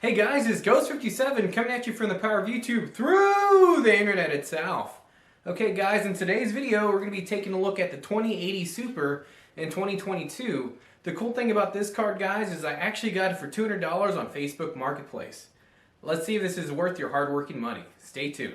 Hey guys, it's Ghost57 coming at you from the power of YouTube through the internet itself. Okay guys, in today's video we're going to be taking a look at the 2080 Super in 2022. The cool thing about this card, guys, is I actually got it for $200 on Facebook Marketplace. Let's see if this is worth your hard-working money. Stay tuned.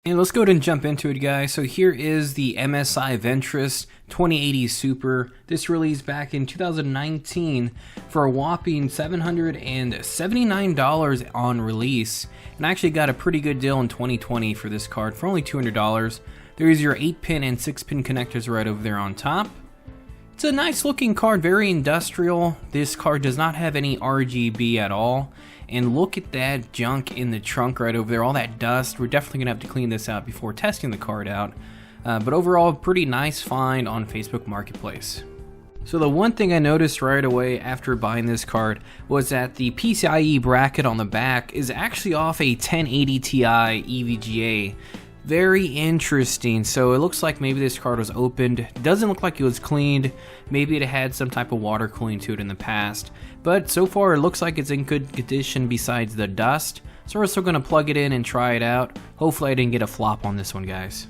And let's go ahead and jump into it, guys. So here is the MSI Ventress 2080 Super. This released back in 2019 for a whopping $779 on release. And I actually got a pretty good deal in 2020 for this card for only $200. There's your 8-pin and 6-pin connectors right over there on top. It's a nice looking card, very industrial. This card does not have any RGB at all. And look at that junk in the trunk right over there, all that dust. We're definitely gonna have to clean this out before testing the card out. But overall, pretty nice find on Facebook Marketplace. So the one thing I noticed right away after buying this card was that the PCIe bracket on the back is actually off a 1080 Ti EVGA. Very interesting. So it looks like maybe this card was opened. Doesn't look like it was cleaned. Maybe it had some type of water cooling to it in the past. But so far it looks like it's in good condition besides the dust. So we're still going to plug it in and try it out. Hopefully I didn't get a flop on this one, guys.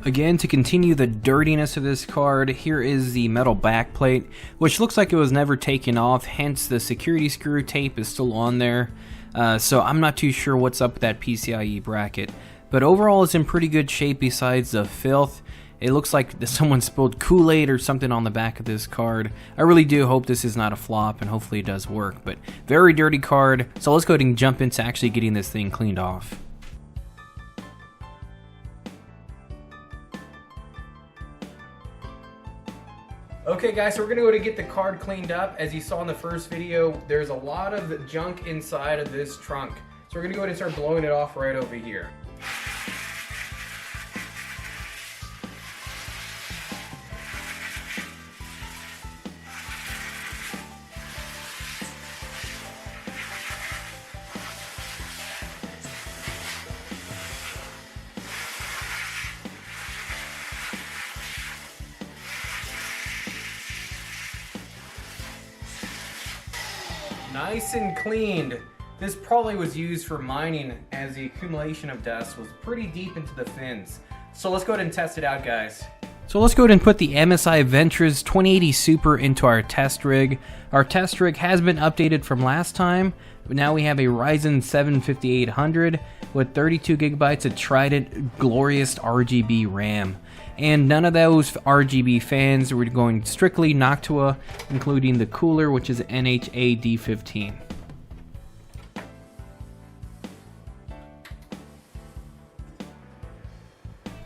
Again, to continue the dirtiness of this card, here is the metal backplate, which looks like it was never taken off. Hence the security screw tape is still on there. So I'm not too sure what's up with that PCIe bracket. But overall, it's in pretty good shape besides the filth. It looks like someone spilled Kool-Aid or something on the back of this card. I really do hope this is not a flop, and hopefully it does work. But very dirty card, so let's go ahead and jump into actually getting this thing cleaned off. Okay guys, so we're gonna go to get the card cleaned up. As you saw in the first video, there's a lot of junk inside of this trunk. So we're gonna go ahead and start blowing it off right over here. Nice and cleaned. This probably was used for mining, as the accumulation of dust was pretty deep into the fins. So let's go ahead and test it out, guys. So let's go ahead and put the MSI Ventress 2080 Super into our test rig. Our test rig has been updated from last time, but now we have a Ryzen 7 5800 with 32 gigabytes of Trident glorious RGB RAM. And none of those RGB fans. We're going strictly Noctua, including the cooler, which is NHA D15.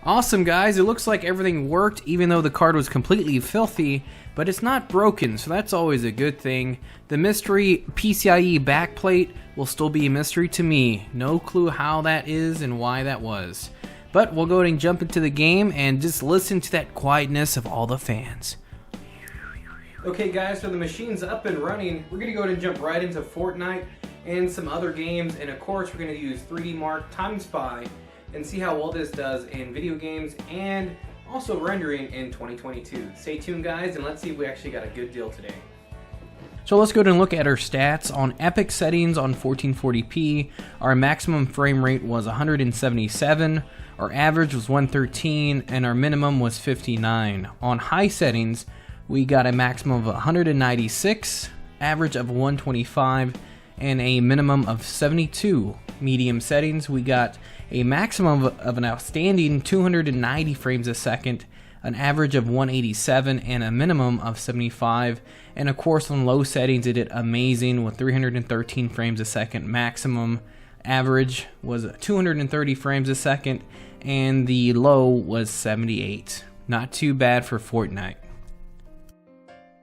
Awesome, guys. It looks like everything worked, even though the card was completely filthy, but it's not broken, so that's always a good thing. The mystery PCIe backplate will still be a mystery to me. No clue how that is and why that was. But we'll go ahead and jump into the game and just listen to that quietness of all the fans. Okay guys, so the machine's up and running. We're gonna go ahead and jump right into Fortnite and some other games, and of course we're gonna use 3D Mark Time Spy and see how well this does in video games and also rendering in 2022. Stay tuned, guys, and let's see if we actually got a good deal today. So let's go ahead and look at our stats. On Epic settings on 1440p, our maximum frame rate was 177, our average was 113, and our minimum was 59. On high settings, we got a maximum of 196, average of 125, and a minimum of 72. Medium settings, we got a maximum of an outstanding 290 frames a second, an average of 187, and a minimum of 75. And of course on low settings it did amazing with 313 frames a second maximum. Average was 230 frames a second, and the low was 78. Not too bad for Fortnite.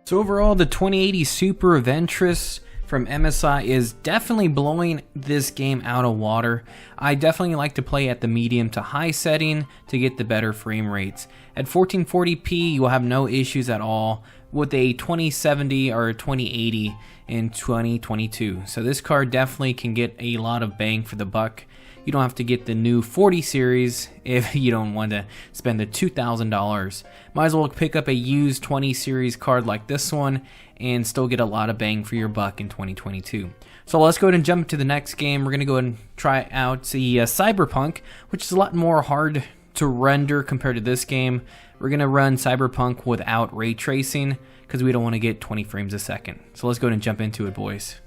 So overall, the 2080 Super Ventress from MSI is definitely blowing this game out of water. I definitely like to play at the medium to high setting to get the better frame rates. At 1440p, you will have no issues at all with a 2070 or 2080 in 2022. So this card definitely can get a lot of bang for the buck. You don't have to get the new 40 series if you don't want to spend the $2,000. Might as well pick up a used 20 series card like this one and still get a lot of bang for your buck in 2022. So let's go ahead and jump to the next game. We're going to go ahead and try out the Cyberpunk, which is a lot more hard to render compared to this game. We're going to run Cyberpunk without ray tracing because we don't want to get 20 frames a second. So let's go ahead and jump into it, boys.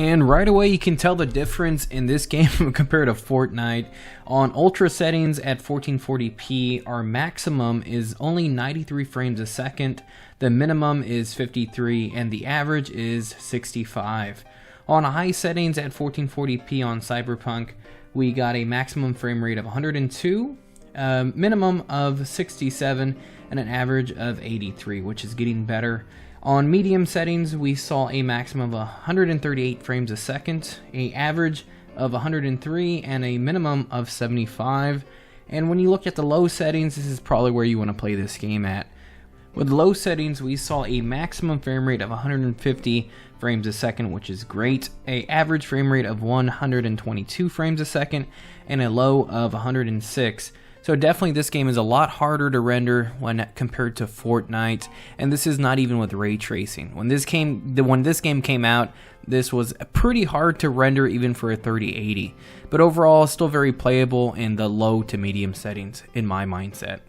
And right away you can tell the difference in this game compared to Fortnite. On ultra settings at 1440p, our maximum is only 93 frames a second, the minimum is 53, and the average is 65. On high settings at 1440p on Cyberpunk, we got a maximum frame rate of 102, minimum of 67, and an average of 83, which is getting better. On medium settings, we saw a maximum of 138 frames a second, an average of 103, and a minimum of 75. And when you look at the low settings, this is probably where you want to play this game at. With low settings, we saw a maximum frame rate of 150 frames a second, which is great, an average frame rate of 122 frames a second, and a low of 106. So definitely this game is a lot harder to render when compared to Fortnite, and this is not even with ray tracing. When this game came out, this was pretty hard to render even for a 3080. But overall, still very playable in the low to medium settings in my mindset.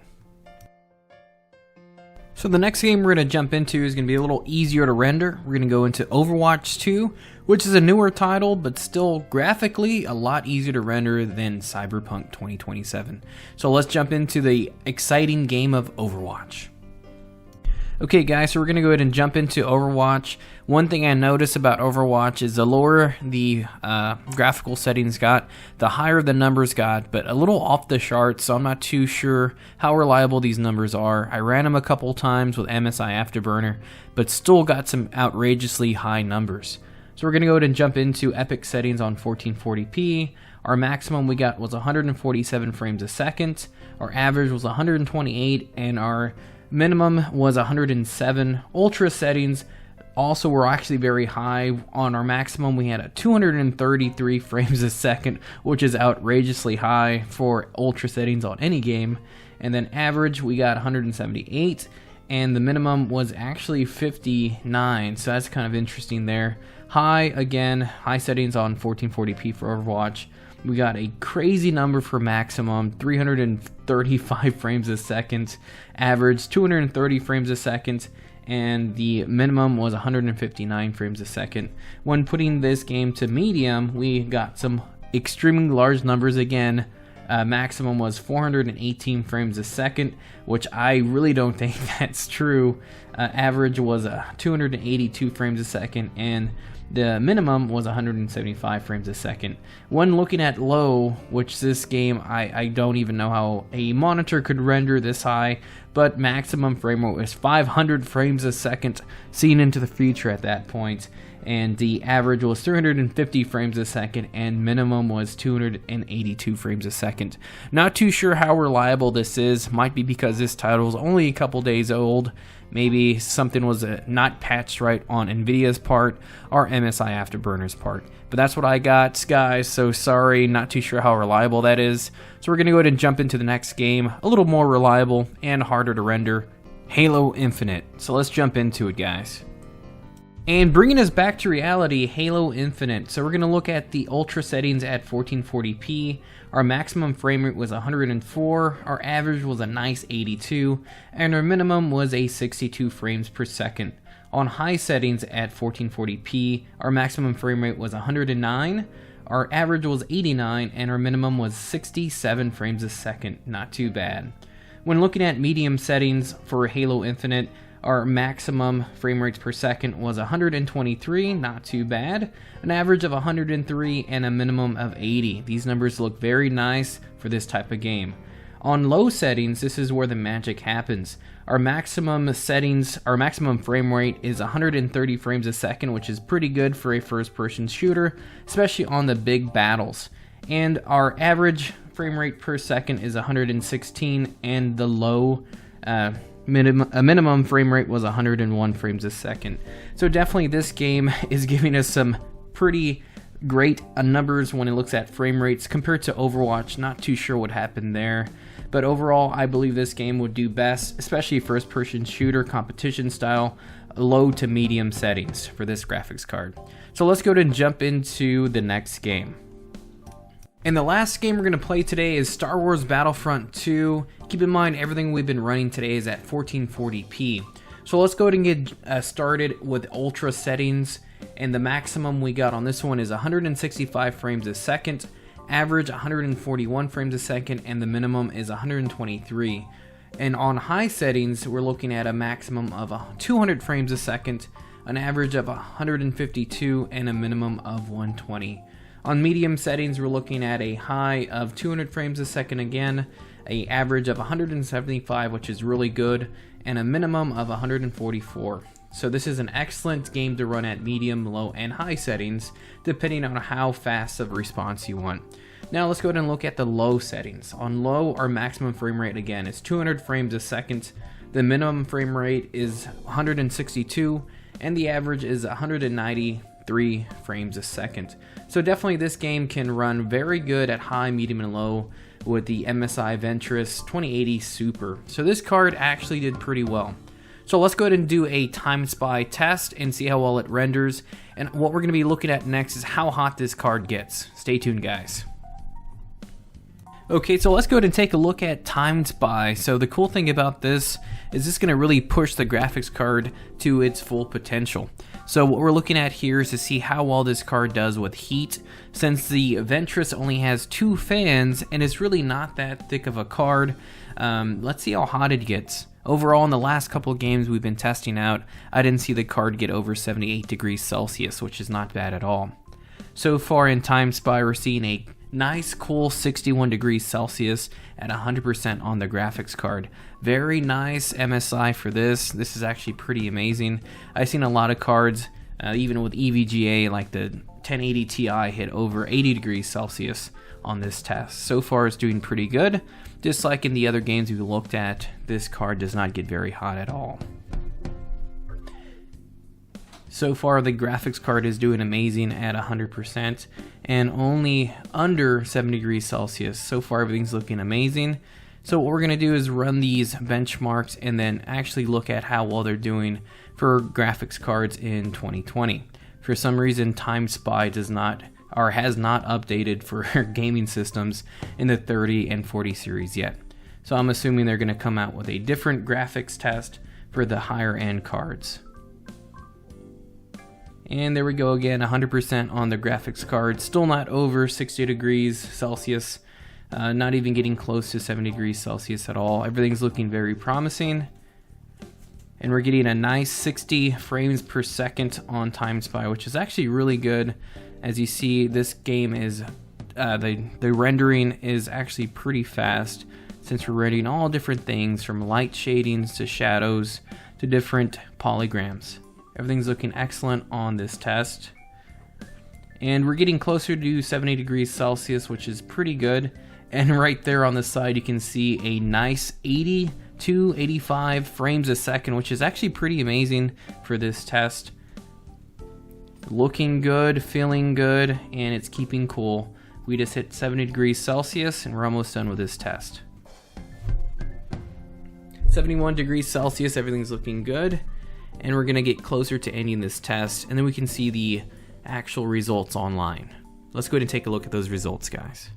So the next game we're going to jump into is going to be a little easier to render. We're going to go into Overwatch 2, which is a newer title, but still graphically a lot easier to render than Cyberpunk 2027. So let's jump into the exciting game of Overwatch. Okay guys, so we're going to go ahead and jump into Overwatch. One thing I noticed about Overwatch is the lower the graphical settings got, the higher the numbers got, but a little off the charts, so I'm not too sure how reliable these numbers are. I ran them a couple times with MSI Afterburner, but still got some outrageously high numbers. So we're going to go ahead and jump into Epic settings on 1440p. Our maximum we got was 147 frames a second, our average was 128, and our minimum was 107. Ultra settings also were actually very high. On our maximum, we had a 233 frames a second, which is outrageously high for ultra settings on any game. And then average, we got 178, and the minimum was actually 59, so that's kind of interesting there. High, again, high settings on 1440p for Overwatch. We got a crazy number for maximum, 335 frames a second, average 230 frames a second, and the minimum was 159 frames a second. When putting this game to medium, we got some extremely large numbers again. Maximum was 418 frames a second, which I really don't think that's true. Average was 282 frames a second, and the minimum was 175 frames a second. When looking at low, which this game, I don't even know how a monitor could render this high, but maximum frame rate was 500 frames a second, seen into the future at that point. And the average was 350 frames a second, and minimum was 282 frames a second. Not too sure how reliable this is. Might be because this title is only a couple days old. Maybe something was not patched right on Nvidia's part or MSI Afterburner's part. But that's what I got, guys, so sorry, not too sure how reliable that is. So we're going to go ahead and jump into the next game, a little more reliable and harder to render, Halo Infinite. So let's jump into it, guys. And bringing us back to reality, Halo Infinite. So we're going to look at the ultra settings at 1440p. Our maximum frame rate was 104, our average was a nice 82, and our minimum was a 62 frames per second. On high settings at 1440p, our maximum frame rate was 109, our average was 89, and our minimum was 67 frames a second. Not too bad. When looking at medium settings for Halo Infinite, our maximum frame rates per second was 123, not too bad, an average of 103, and a minimum of 80. These numbers look very nice for this type of game. On low settings, this is where the magic happens. Our maximum settings, our maximum frame rate is 130 frames a second, which is pretty good for a first-person shooter, especially on the big battles. And our average frame rate per second is 116, and the low minimum frame rate was 101 frames a second. So definitely this game is giving us some pretty great numbers when it looks at frame rates compared to Overwatch. Not too sure what happened there. But overall, I believe this game would do best, especially first-person shooter competition style, low to medium settings for this graphics card. So let's go ahead and jump into the next game. And the last game we're going to play today is Star Wars Battlefront 2. Keep in mind, everything we've been running today is at 1440p. So let's go ahead and get started with ultra settings. And the maximum we got on this one is 165 frames a second. Average 141 frames a second, and the minimum is 123. And on high settings, we're looking at a maximum of 200 frames a second, an average of 152, and a minimum of 120. On medium settings, we're looking at a high of 200 frames a second again, an average of 175, which is really good, and a minimum of 144. So this is an excellent game to run at medium, low, and high settings, depending on how fast of a response you want. Now let's go ahead and look at the low settings. On low, our maximum frame rate again is 200 frames a second. The minimum frame rate is 162, and the average is 193 frames a second. So definitely this game can run very good at high, medium, and low with the MSI Ventress 2080 Super. So this card actually did pretty well. So let's go ahead and do a time spy test and see how well it renders. And what we're going to be looking at next is how hot this card gets. Stay tuned, guys. Okay, so let's go ahead and take a look at Time Spy. So the cool thing about this is going to really push the graphics card to its full potential. So what we're looking at here is to see how well this card does with heat. Since the Ventress only has 2 fans and it's really not that thick of a card, let's see how hot it gets. Overall, in the last couple of games we've been testing out, I didn't see the card get over 78 degrees Celsius, which is not bad at all. So far in Time Spy, we're seeing a nice, cool 61 degrees Celsius at 100% on the graphics card. Very nice MSI for this. This is actually pretty amazing. I've seen a lot of cards, even with EVGA, like the 1080 Ti hit over 80 degrees Celsius on this test. So far it's doing pretty good. Just like in the other games we've looked at, this card does not get very hot at all. So far the graphics card is doing amazing at 100% and only under 70 degrees Celsius. So far everything's looking amazing. So what we're going to do is run these benchmarks and then actually look at how well they're doing for graphics cards in 2020. For some reason Time Spy does not or has not updated for gaming systems in the 30 and 40 series yet. So I'm assuming they're going to come out with a different graphics test for the higher end cards. And there we go again, 100% on the graphics card. Still not over 60 degrees Celsius, not even getting close to 70 degrees Celsius at all. Everything's looking very promising. And we're getting a nice 60 frames per second on Time Spy, which is actually really good. As you see, this game is, the rendering is actually pretty fast, since we're rendering all different things from light shadings to shadows to different polygrams. Everything's looking excellent on this test. And we're getting closer to 70 degrees Celsius, which is pretty good. And right there on the side, you can see a nice 80 to 85 frames a second, which is actually pretty amazing for this test. Looking good, feeling good, and it's keeping cool. We just hit 70 degrees Celsius and we're almost done with this test. 71 degrees Celsius, everything's looking good. And we're gonna get closer to ending this test, and then we can see the actual results online. Let's go ahead and take a look at those results, guys.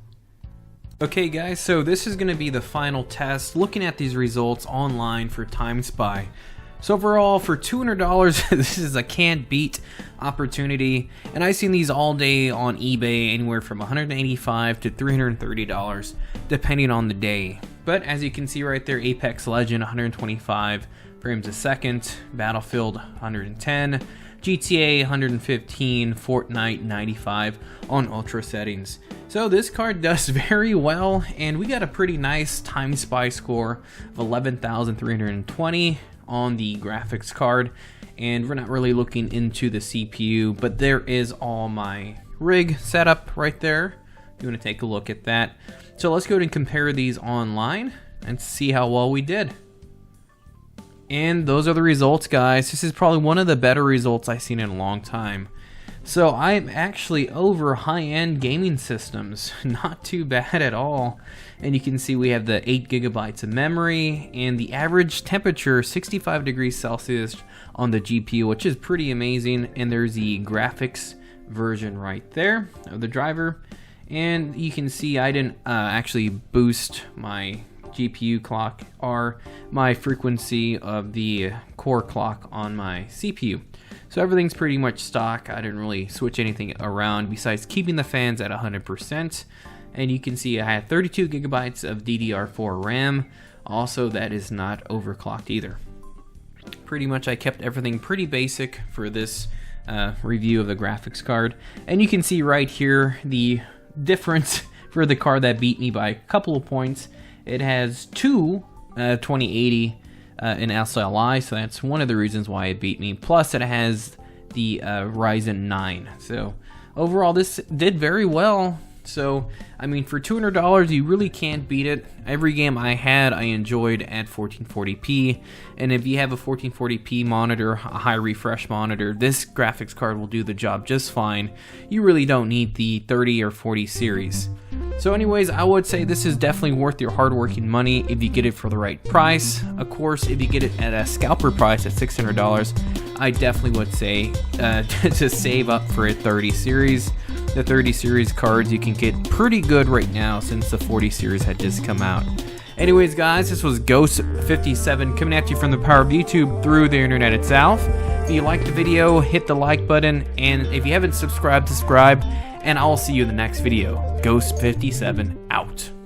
Okay guys, so this is gonna be the final test, looking at these results online for Time Spy. So overall, for $200, this is a can't beat opportunity, and I've seen these all day on eBay, anywhere from $185 to $330, depending on the day. But as you can see right there, Apex Legend 125 frames a second, Battlefield 110, GTA 115, Fortnite 95 on ultra settings. So this card does very well, and we got a pretty nice Time Spy score of 11,320 on the graphics card. And we're not really looking into the CPU, but there is all my rig setup right there if you want to take a look at that. So let's go ahead and compare these online and see how well we did. And those are the results, guys. This is probably one of the better results I've seen in a long time. So I'm actually over high-end gaming systems. Not too bad at all. And you can see we have the 8 gigabytes of memory and the average temperature 65 degrees Celsius on the GPU, which is pretty amazing. And there's the graphics version right there of the driver. And you can see I didn't actually boost my GPU clock or my frequency of the core clock on my CPU. So everything's pretty much stock. I didn't really switch anything around besides keeping the fans at 100%. And you can see I had 32 gigabytes of DDR4 RAM. Also, that is not overclocked either. Pretty much I kept everything pretty basic for this review of the graphics card. And you can see right here the difference for the card that beat me by a couple of points. It has two 2080 in SLI, so that's one of the reasons why it beat me. Plus, it has the Ryzen 9. So overall, this did very well. So, I mean, for $200, you really can't beat it. Every game I had, I enjoyed at 1440p. And if you have a 1440p monitor, a high refresh monitor, this graphics card will do the job just fine. You really don't need the 30 or 40 series. So anyways, I would say this is definitely worth your hard-working money if you get it for the right price. Of course, if you get it at a scalper price at $600, I definitely would say to save up for a 30 series. The 30 series cards you can get pretty good right now since the 40 series had just come out. Anyways, guys, this was Ghost57 coming at you from the power of YouTube through the internet itself. If you liked the video, hit the like button, and if you haven't subscribed, subscribe, and I'll see you in the next video. Ghost57 out.